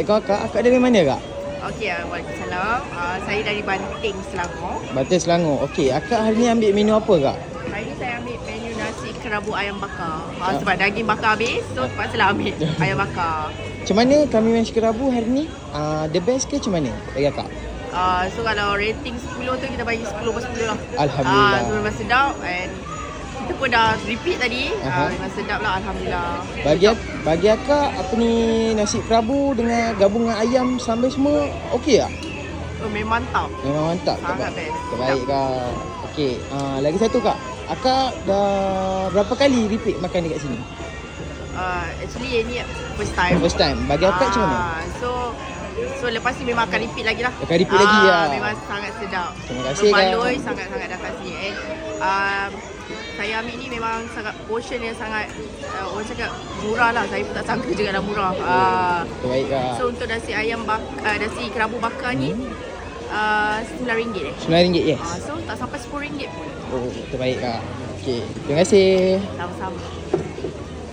Akak dari mana kak? Okey, Waalaikumsalam. Saya dari Banting, Selangor. Banting Selangor. Okey, akak hari ni ambil menu apa kak? Hari ni saya ambil menu nasi kerabu ayam bakar. Sebab daging bakar habis, so terpaksalah ambil ayam bakar. Macam mana kami nasi kerabu hari ni? The best ke macam mana bagi akak? So kalau rating 10 tu kita bagi 10/10 lah. Alhamdulillah. So memang sedap and kita pun dah repeat tadi. Memang sedap lah, Alhamdulillah. Bagi akak apa ni, nasi kerabu dengan gabung dengan ayam sambal semua okey tak? So memang mantap. Memang mantap. Sangat best. Terbaik kak. Okey, lagi satu kak. Akak dah berapa kali repeat makan dekat sini? Actually ni first time. First time. Bagi akak macam mana? So lepas ni memang akan repeat lagi lah. Akan repeat lagi lah. Memang sangat sedap. Terima kasih kak. Berbaloi sangat-sangat datang sini. And saya ambil ni memang sangat portion yang sangat orang cakap murah lah. Saya pun tak sangka juga dah murah. Terbaik kak. So untuk nasi nasi kerabu bakar ni RM9 RM9 yes. So tak sampai RM10 pun. Oh, terbaik kak. Okey, terima kasih. Sama-sama.